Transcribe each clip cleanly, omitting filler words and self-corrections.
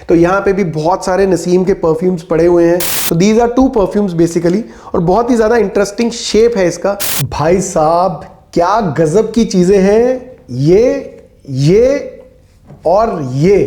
तो यहाँ पे भी बहुत सारे नसीम के परफ्यूम्स पड़े हुए हैं। तो दीज आर 2 परफ्यूम्स बेसिकली, और बहुत ही ज़्यादा इंटरेस्टिंग शेप है इसका। भाई साहब क्या गजब की चीज़ें हैं ये और ये,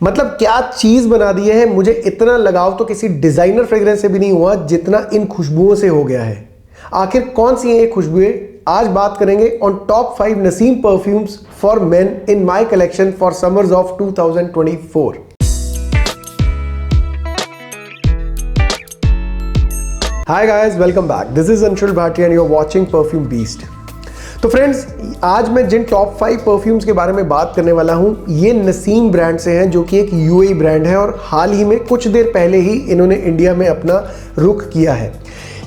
मतलब क्या चीज बना दी है। मुझे इतना लगाव तो किसी डिजाइनर फ्रेग्रेंस से भी नहीं हुआ जितना इन खुशबुओं से हो गया है। आखिर कौन सी है ये खुशबुएं, आज बात करेंगे on top 5 Naseem perfumes for men in my collection for summers of 2024। Hi guys, welcome back. This is Anshul Bhatia and you are watching perfume beast. तो फ्रेंड्स, आज मैं जिन टॉप 5 परफ्यूम्स के बारे में बात करने वाला हूं, ये नसीम ब्रांड से हैं, जो कि एक यूएई ब्रांड है और हाल ही में कुछ देर पहले ही इन्होंने इंडिया में अपना रुख किया है।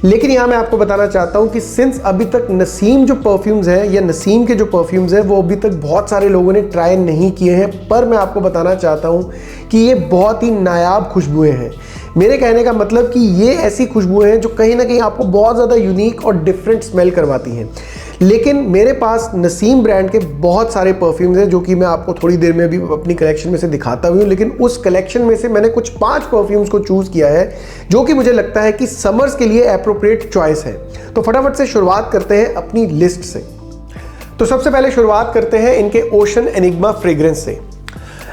लेकिन यहां मैं आपको बताना चाहता हूं कि सिंस अभी तक नसीम जो परफ्यूम्स हैं या नसीम के जो परफ्यूम्स हैं वो अभी तक बहुत सारे लोगों ने ट्राई नहीं किए हैं, पर मैं आपको बताना चाहता हूं कि ये बहुत ही नायाब खुशबुएं हैं। मेरे कहने का मतलब कि ये ऐसी खुशबुएं हैं जो कहीं ना कहीं आपको बहुत ज़्यादा यूनिक और डिफरेंट स्मेल करवाती हैं। लेकिन मेरे पास नसीम ब्रांड के बहुत सारे परफ्यूम्स हैं जो कि मैं आपको थोड़ी देर में भी अपनी कलेक्शन में से दिखाता हूँ। लेकिन उस कलेक्शन में से मैंने कुछ 5 परफ्यूम्स को चूज़ किया है जो कि मुझे लगता है कि समर्स के लिए एप्रोप्रिएट चॉइस है। तो फटाफट से शुरुआत करते हैं अपनी लिस्ट से। तो सबसे पहले शुरुआत करते हैं इनके ओशन एनिग्मा फ्रेग्रेंस से।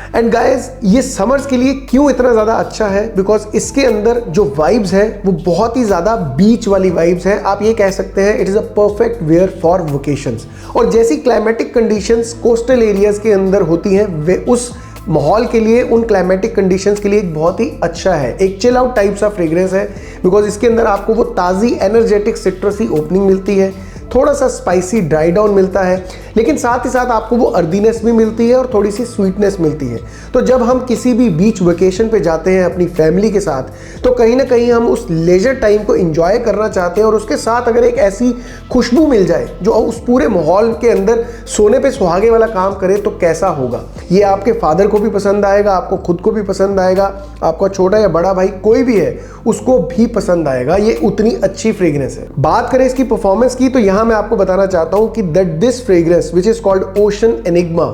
एंड गाइज, ये समर्स के लिए क्यों इतना ज़्यादा अच्छा है, बिकॉज इसके अंदर जो वाइब्स है वो बहुत ही ज़्यादा बीच वाली वाइब्स है। आप ये कह सकते हैं it is a perfect wear for vacations. और जैसी क्लाइमेटिक कंडीशंस कोस्टल एरियाज के अंदर होती हैं, वे उस माहौल के लिए, उन क्लाइमेटिक कंडीशंस के लिए एक बहुत ही अच्छा है। एक चिल आउट टाइप सा फ्रेग्रेंस है, बिकॉज इसके अंदर आपको वो ताज़ी एनर्जेटिक सिट्रसी ओपनिंग मिलती है, थोड़ा सा स्पाइसी ड्राई डाउन मिलता है, लेकिन साथ ही साथ आपको वो अर्दीनेस भी मिलती है और थोड़ी सी स्वीटनेस मिलती है। तो जब हम किसी भी बीच वेकेशन पे जाते हैं अपनी फैमिली के साथ, तो कहीं ना कहीं हम उस लेजर टाइम को एंजॉय करना चाहते हैं, और उसके साथ अगर एक ऐसी खुशबू मिल जाए जो उस पूरे माहौल के अंदर सोने पे सुहागे वाला काम करे, तो कैसा होगा। ये आपके फादर को भी पसंद आएगा, आपको खुद को भी पसंद आएगा, आपका छोटा या बड़ा भाई कोई भी है उसको भी पसंद आएगा। ये उतनी अच्छी फ्रेग्रेंस है। बात करें इसकी परफॉर्मेंस की, तो मैं आपको बताना चाहता हूं कि that this fragrance which is called ocean enigma,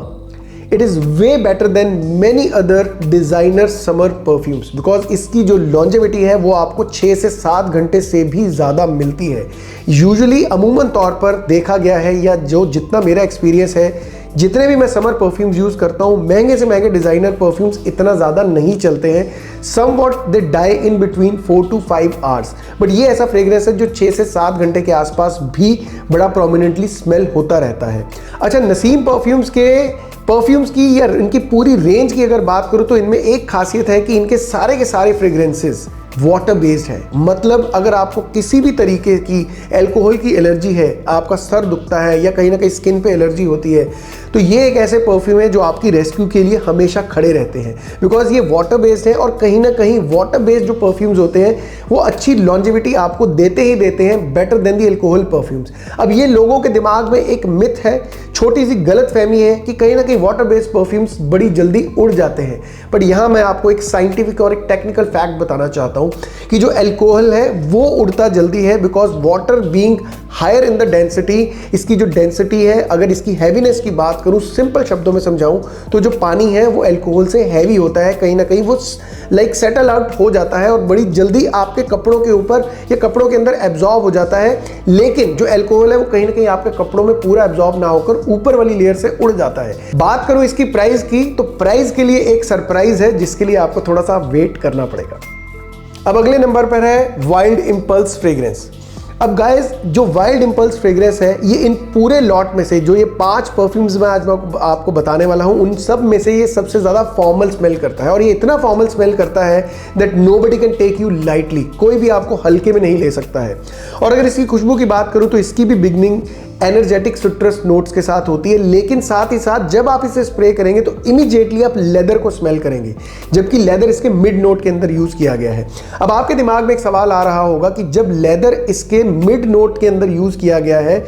it is way better than many other designer summer perfumes, because इसकी जो लॉन्जेविटी है वो आपको 6 से 7 घंटे से भी ज्यादा मिलती है। यूजुअली अमूमन तौर पर देखा गया है, या जो जितना मेरा एक्सपीरियंस है, जितने भी मैं समर परफ्यूम्स यूज करता हूं, महंगे से महंगे डिजाइनर परफ्यूम्स इतना ज्यादा नहीं चलते हैं। Somewhat they die in between 4 to 5 hours, but ये ऐसा फ्रेग्रेंस है जो 6 से 7 घंटे के आसपास भी बड़ा प्रोमिनेंटली स्मेल होता रहता है। अच्छा, नसीम परफ्यूम्स की या इनकी पूरी रेंज की अगर बात करूं, तो इनमें एक खासियत है कि इनके सारे फ्रेग्रेंसेस वाटर बेस्ड है। मतलब अगर आपको किसी भी तरीके की अल्कोहल की एलर्जी है, आपका सर दुखता है या कहीं ना कहीं स्किन पे एलर्जी होती है, तो ये एक ऐसे परफ्यूम है जो आपकी रेस्क्यू के लिए हमेशा खड़े रहते हैं, बिकॉज ये वाटर बेस्ड है। और कहीं ना कहीं वाटर बेस्ड जो परफ्यूम्स होते हैं वो अच्छी लॉन्जेविटी आपको देते ही देते हैं, बेटर देन दी अल्कोहल परफ्यूम्स। अब ये लोगों के दिमाग में एक मिथ है, छोटी सी गलत फहमी है कि कहीं ना कहीं वाटर बेस्ड परफ्यूम्स बड़ी जल्दी उड़ जाते हैं। बट यहाँ मैं आपको एक साइंटिफिक और एक टेक्निकल फैक्ट बताना चाहता हूँ कि जो अल्कोहल है वो उड़ता जल्दी है, because water being higher in the density, इसकी जो डेंसिटी है, अगर इसकी हैवीनेस की बात करूं, सिंपल शब्दों में समझाऊं तो जो पानी है वो अल्कोहल से हैवी होता है, कहीं ना कहीं वो लाइक सेटल आउट हो जाता है और बड़ी जल्दी आपके कपड़ों के ऊपर या कपड़ों के अंदर एब्जॉर्ब हो जाता है। लेकिन जो अल्कोहल है वो कहीं ना कहीं आपके कपड़ों में पूरा एब्जॉर्ब ना होकर ऊपर वाली लेयर से उड़ जाता है। बात करूं इसकी प्राइस की, तो प्राइस के लिए एक सरप्राइज है जिसके लिए आपको थोड़ा सा वेट करना पड़ेगा। अब अगले नंबर पर है वाइल्ड इंपल्स फ्रेग्रेंस। अब गाइस, जो वाइल्ड इंपल्स फ्रेग्रेंस है, ये इन पूरे लॉट में से जो ये 5 परफ्यूम्स मैं आज आपको बताने वाला हूं, उन सब में से ये सबसे ज्यादा फॉर्मल स्मेल करता है। और ये इतना फॉर्मल स्मेल करता है that nobody can take you lightly, कोई भी आपको हल्के में नहीं ले सकता है। और अगर इसकी खुशबू की बात करूं, तो इसकी भी बिगनिंग एनर्जेटिक सिट्रस नोट्स के साथ होती है, लेकिन साथ ही साथ जब आप इसे स्प्रे करेंगे तो इमीडिएटली आप लेदर को स्मेल करेंगे, जबकि लेदर इसके मिड नोट के अंदर यूज किया गया है। अब आपके दिमाग में एक सवाल आ रहा होगा कि जब लेदर इसके मिड नोट के अंदर यूज किया गया है,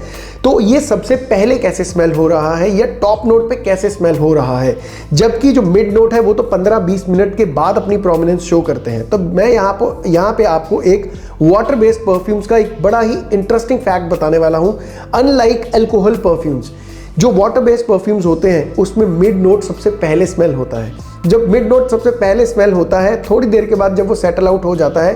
तो ये सबसे पहले कैसे स्मेल हो रहा है या टॉप नोट पे कैसे स्मेल हो रहा है, जबकि जो मिड नोट है वो तो 15-20 मिनट के बाद अपनी प्रोमिनेंस शो करते हैं। तो मैं यहाँ पे आपको एक वाटर बेस्ड परफ्यूम्स का एक बड़ा ही इंटरेस्टिंग फैक्ट बताने वाला हूं। अनलाइक अल्कोहल परफ्यूम्स, जो वाटर बेस्ड परफ्यूम्स होते हैं उसमें मिड नोट सबसे पहले स्मेल होता है, जब मिड नोट सबसे पहले स्मेल होता है, थोड़ी देर के बाद जब वो सेटल आउट हो जाता है,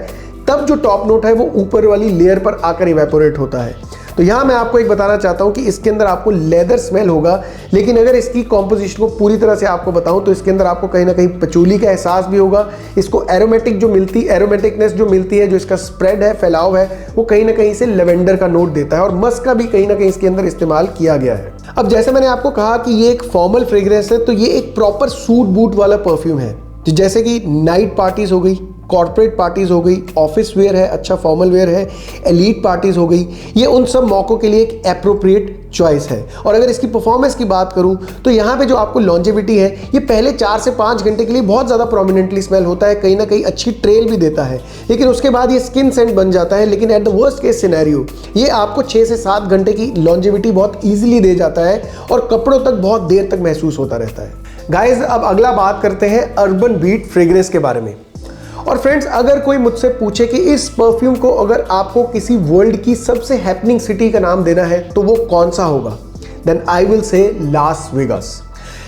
तब जो टॉप नोट है वो ऊपर वाली लेयर पर आकर इवेपोरेट होता है। तो यहाँ मैं आपको एक बताना चाहता हूँ कि इसके अंदर आपको लेदर स्मेल होगा, लेकिन अगर इसकी कॉम्पोजिशन को पूरी तरह से आपको बताऊँ तो इसके अंदर आपको कहीं ना कहीं पचूली का एहसास भी होगा। इसको एरोमेटिकनेस जो मिलती है, जो इसका स्प्रेड है, फैलाव है, वो कहीं ना कहीं से लेवेंडर का नोट देता है और मस्क का भी कहीं ना कहीं इसके अंदर इस्तेमाल किया गया है। अब जैसे मैंने आपको कहा कि ये एक फॉर्मल फ्रेग्रेंस है, तो ये एक प्रॉपर सूट बूट वाला परफ्यूम है, जैसे कि नाइट पार्टीज हो गई, कॉर्पोरेट पार्टीज हो गई, ऑफिस वेयर है, अच्छा फॉर्मल वेयर है, एलीट पार्टीज हो गई, ये उन सब मौकों के लिए एक एप्रोप्रिएट चॉइस है। और अगर इसकी परफॉर्मेंस की बात करूं तो यहाँ पे जो आपको लॉन्जेविटी है, ये पहले 4 से 5 घंटे के लिए बहुत ज़्यादा प्रोमिनेंटली स्मेल होता है, कहीं ना कहीं अच्छी ट्रेल भी देता है, लेकिन उसके बाद ये स्किन सेंट बन जाता है। लेकिन at the worst case scenario ये आपको 6 से 7 घंटे की लॉन्जेविटी बहुत ईजिली दे जाता है और कपड़ों तक बहुत देर तक महसूस होता रहता है। गाइज, अब अगला बात करते हैं अर्बन बीट फ्रेग्रेंस के बारे में। और फ्रेंड्स, अगर कोई मुझसे पूछे कि इस परफ्यूम को अगर आपको किसी वर्ल्ड की सबसे हैपनिंग सिटी का नाम देना है तो वो कौन सा होगा, then I will say Las Vegas.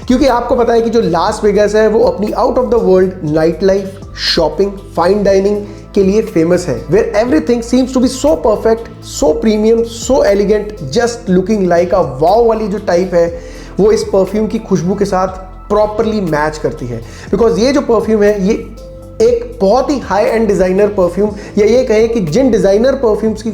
क्योंकि आपको पता है कि जो लास वेगास है वो अपनी out of the world night life, shopping, fine dining के लिए फेमस है, where everything seems to be so perfect, so premium, so elegant, just looking like a wow वाली जो टाइप है वो इस परफ्यूम की खुशबू के साथ प्रॉपरली मैच करती है। बिकॉज ये जो परफ्यूम है ये एक बहुत ही हाई एंड डिज़ाइनर परफ्यूम, या ये कहें कि जिन डिज़ाइनर परफ्यूम्स की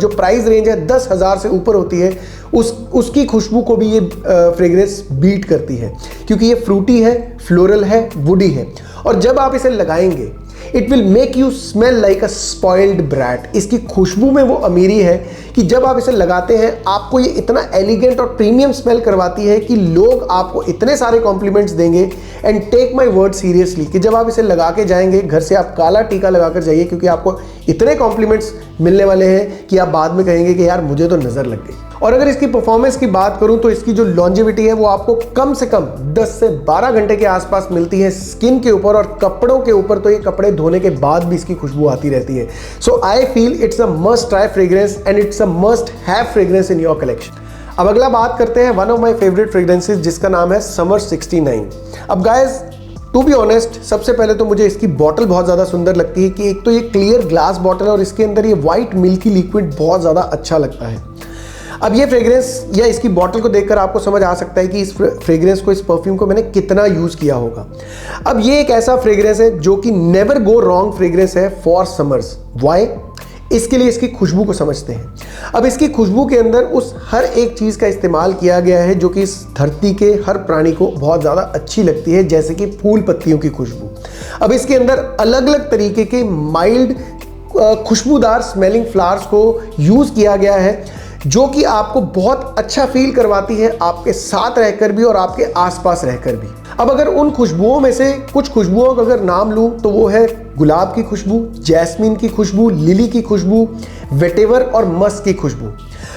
जो प्राइस रेंज है 10,000 से ऊपर होती है, उसकी खुशबू को भी ये फ्रेग्रेंस बीट करती है, क्योंकि ये फ्रूटी है, फ्लोरल है, वुडी है। और जब आप इसे लगाएंगे it will make you smell like a spoiled brat. इसकी खुशबू में वो अमीरी है कि जब आप इसे लगाते हैं आपको ये इतना एलिगेंट और प्रीमियम स्मेल करवाती है कि लोग आपको इतने सारे कॉम्प्लीमेंट्स देंगे। And take my word seriously कि जब आप इसे लगा के जाएंगे घर से, आप काला टीका लगाकर जाइए, क्योंकि आपको इतने कॉम्प्लीमेंट्स मिलने वाले हैं कि आप बाद में कहेंगे कि यार मुझे तो नज़र लग गई। और अगर इसकी परफॉर्मेंस की बात करूं तो इसकी जो लॉन्जेविटी है वो आपको कम से कम 10 से 12 घंटे के आसपास मिलती है स्किन के ऊपर, और कपड़ों के ऊपर तो ये कपड़े धोने के बाद भी इसकी खुशबू आती रहती है। So I feel it's a must try fragrance and it's a must have fragrance in your collection. अब अगला बात करते हैं one of my favourite fragrances, जिसका नाम है समर 69। अब गाइज, टू बी ऑनेस्ट, सबसे पहले तो मुझे इसकी बॉटल बहुत ज़्यादा सुंदर लगती है कि एक तो ये क्लियर ग्लास बॉटल है और इसके अंदर ये वाइट मिल्की लिक्विड बहुत ज़्यादा अच्छा लगता है। अब ये फ्रेग्रेंस या इसकी बॉटल को देखकर आपको समझ आ सकता है कि इस फ्रेग्रेंस को, इस परफ्यूम को मैंने कितना यूज़ किया होगा। अब ये एक ऐसा फ्रेग्रेंस है जो कि नेवर गो रॉन्ग फ्रेग्रेंस है फॉर समर्स। वाई? इसके लिए इसकी खुशबू को समझते हैं। अब इसकी खुशबू के अंदर उस हर एक चीज़ का इस्तेमाल किया गया है जो कि इस धरती के हर प्राणी को बहुत ज़्यादा अच्छी लगती है, जैसे कि फूल पत्तियों की खुशबू। अब इसके अंदर अलग अलग तरीके के माइल्ड खुशबूदार स्मेलिंग फ्लावर्स को यूज़ किया गया है, जो कि आपको बहुत अच्छा फील करवाती है आपके साथ रहकर भी और आपके आसपास रहकर भी। अब अगर उन खुशबुओं में से कुछ खुशबुओं का अगर नाम लूं तो वो है गुलाब की खुशबू, जैस्मीन की खुशबू, लिली की खुशबू, वेटेवर और मस्क की खुशबू।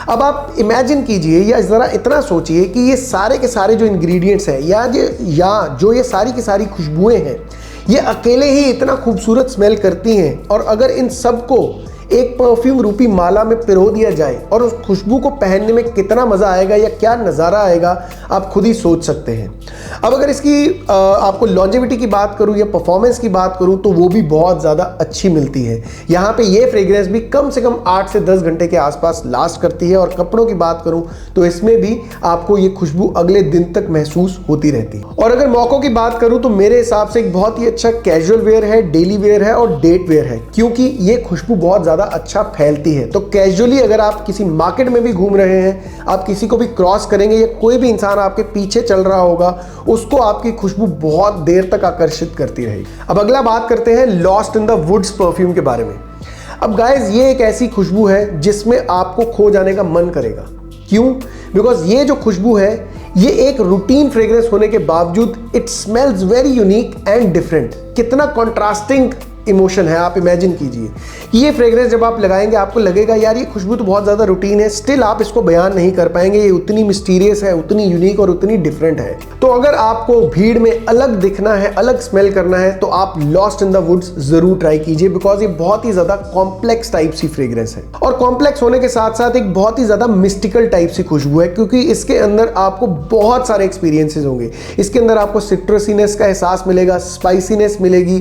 अब आप इमेजिन कीजिए या ज़रा इतना सोचिए कि ये सारे के सारे जो इंग्रेडिएंट्स हैं या जो ये सारी की सारी खुशबुएं हैं, ये अकेले ही इतना खूबसूरत स्मेल करती हैं, और अगर इन सबको एक परफ्यूम रूपी माला में पिरो दिया जाए और उस खुशबू को पहनने में कितना मज़ा आएगा या क्या नज़ारा आएगा, आप खुद ही सोच सकते हैं। अब अगर इसकी आपको लॉन्जेविटी की बात करूं या परफॉर्मेंस की बात करूं तो वो भी बहुत ज़्यादा अच्छी मिलती है। यहाँ पे ये फ्रेग्रेंस भी कम से कम 8 से 10 घंटे के आसपास लास्ट करती है, और कपड़ों की बात करूं तो इसमें भी आपको ये खुशबू अगले दिन तक महसूस होती रहती है। और अगर मौकों की बात करूं तो मेरे हिसाब से एक बहुत ही अच्छा कैजुअल वेयर है, डेली वेयर है और डेट वेयर है, क्योंकि ये खुशबू बहुत ज़्यादा अच्छा फैलती है। तो कैजुअली अगर आप किसी मार्केट में भी घूम रहे हैं, आप किसी को भी क्रॉस करेंगे या कोई भी इंसान आपके पीछे चल रहा होगा, उसको आपकी खुशबू बहुत देर तक आकर्षित करती रहेगी। अब अगला बात करते हैं lost in the woods perfume के बारे में। अब गाइज, ये एक ऐसी खुशबू है जिसमें आपको खो जाने का मन करेगा। क्यों? बिकॉज ये जो खुशबू है ये एक रूटीन फ्रेग्रेंस होने के बावजूद it smells very unique and different. कितना कॉन्ट्रास्टिंग इमोशन है। आप इमेजिन कीजिए ये फ्रेग्रेंस जब आप लगाएंगे आपको लगेगा यार ये खुशबू तो बहुत ज़्यादा रूटीन है, स्टिल आप इसको बयान नहीं कर पाएंगे, ये उतनी मिस्टीरियस है, उतनी यूनिक और उतनी डिफरेंट है। तो अगर आपको भीड़ में अलग दिखना है, अलग स्मेल करना है, तो आप लॉस्ट इन द वुड्स जरूर ट्राई कीजिए, बिकॉज ये बहुत ही ज़्यादा कॉम्प्लेक्स टाइप सी फ्रेग्रेंस है और कॉम्प्लेक्स होने के साथ साथ एक बहुत ही ज़्यादा मिस्टिकल टाइप सी खुशबू है, क्योंकि इसके अंदर आपको बहुत सारे एक्सपीरियंसेस होंगे। इसके अंदर आपको सिट्रसीनेस का एहसास मिलेगा, स्पाइसीनेस मिलेगी,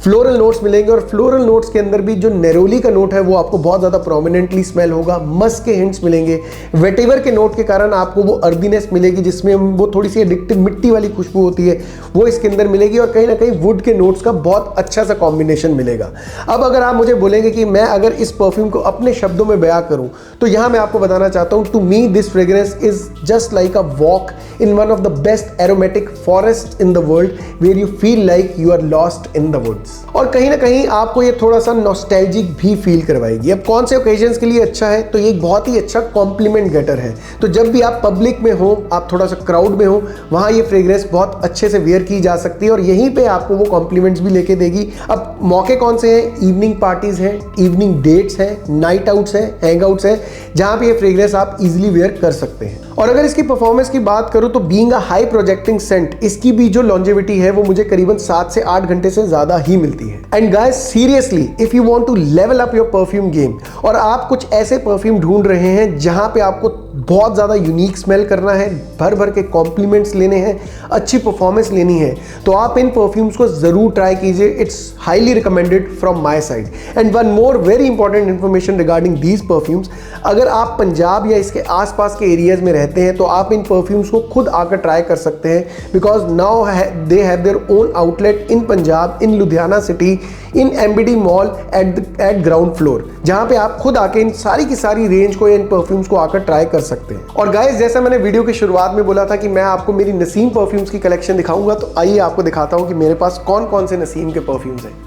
फ्लोरल नोट्स मिलेंगे और फ्लोरल नोट्स के अंदर भी जो नेरोली का नोट है वो आपको बहुत ज़्यादा प्रोमिनेंटली स्मेल होगा, मस्क के हिंट्स मिलेंगे, वेटिवर के नोट के कारण आपको वो अर्दीनेस मिलेगी जिसमें वो थोड़ी सी एडिक्टिव मिट्टी वाली खुशबू होती है वो इसके अंदर मिलेगी और कहीं ना कहीं वुड के नोट्स का बहुत अच्छा सा कॉम्बिनेशन मिलेगा। अब अगर आप मुझे बोलेंगे कि मैं अगर इस परफ्यूम को अपने शब्दों में बयां करूं तो यहां मैं आपको बताना चाहता हूं, to me this fragrance is just like a walk in one of the best aromatic forest in the world where you feel like you are lost in the woods. और कहीं ना कहीं आपको ये थोड़ा सा नॉस्टैल्जिक भी फील करवाएगी। अब कौन से ओकेजन्स के लिए अच्छा है, तो ये बहुत ही अच्छा कॉम्प्लीमेंट गेटर है। तो जब भी आप पब्लिक में हो, आप थोड़ा सा क्राउड में हो, वहां ये फ्रेग्रेंस बहुत अच्छे से वेयर की जा सकती है और यहीं पे आपको वो कॉम्प्लीमेंट्स भी लेके देगी। अब मौके कौन से हैं? इवनिंग पार्टीज हैं, इवनिंग डेट्स हैं, नाइट आउट्स हैं, हैंग आउट्स हैं, जहां पे ये फ्रेग्रेंस आप इजीली वेयर कर सकते हैं। और अगर इसकी परफॉर्मेंस की बात करूं तो being a high projecting scent, इसकी भी जो लॉन्जेविटी है वो मुझे करीबन 7 से 8 घंटे से ज्यादा ही मिलती है। And guys seriously if you want to level up your perfume game और आप कुछ ऐसे परफ्यूम ढूंढ रहे हैं जहां पे आपको बहुत ज़्यादा यूनिक स्मेल करना है, भर भर के कॉम्प्लीमेंट्स लेने हैं, अच्छी परफॉर्मेंस लेनी है, तो आप इन परफ्यूम्स को ज़रूर ट्राई कीजिए। It's highly recommended from my side. And one more very important information regarding these perfumes, अगर आप पंजाब या इसके आसपास के एरियाज में रहते हैं तो आप इन परफ्यूम्स को खुद आकर ट्राई कर सकते हैं, because now they have their own outlet in Punjab, in Ludhiana city, in MBD mall eight ground floor, जहां पे आप खुद आके इन सारी की सारी रेंज को या इन परफ्यूम्स को आकर ट्राई कर सकते हैं। और गाइस जैसा मैंने वीडियो की शुरुआत में बोला था कि मैं आपको मेरी नसीम परफ्यूम्स की कलेक्शन दिखाऊंगा, तो आइए आपको दिखाता हूं कि मेरे पास कौन कौन से नसीम के परफ्यूम्स हैं।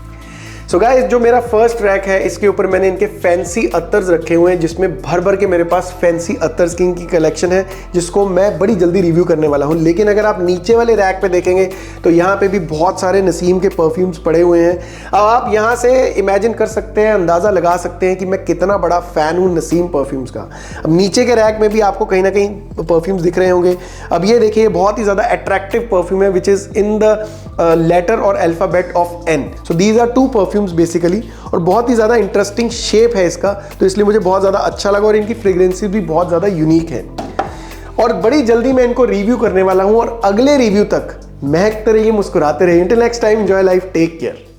सो गाइस जो मेरा फर्स्ट रैक है इसके ऊपर मैंने इनके फैंसी अत्तर्स रखे हुए हैं, जिसमें भर भर के मेरे पास फैंसी अत्तर्स की कलेक्शन है, जिसको मैं बड़ी जल्दी रिव्यू करने वाला हूं। लेकिन अगर आप नीचे वाले रैक पे देखेंगे तो यहाँ पे भी बहुत सारे नसीम के परफ्यूम्स पड़े हुए हैं। अब आप यहाँ से इमेजिन कर सकते हैं, अंदाज़ा लगा सकते हैं कि मैं कितना बड़ा फ़ैन हूँ नसीम परफ्यूम्स का। अब नीचे के रैक में भी आपको कहीं ना कहीं परफ्यूम्स दिख रहे होंगे। अब ये देखिए बहुत ही ज़्यादा अट्रैक्टिव परफ्यूम है which is in the letter और alphabet of N. So these are 2 perfumes basically, और बहुत ही ज़्यादा इंटरेस्टिंग शेप है इसका, तो इसलिए मुझे बहुत ज़्यादा अच्छा लगा और इनकी फ्रेग्रेंसेस भी बहुत ज़्यादा यूनिक है और बड़ी जल्दी मैं इनको रिव्यू करने वाला हूँ। और अगले रिव्यू तक महकते रहिए, मुस्कुराते रहिए। Until next time, enjoy life, take care.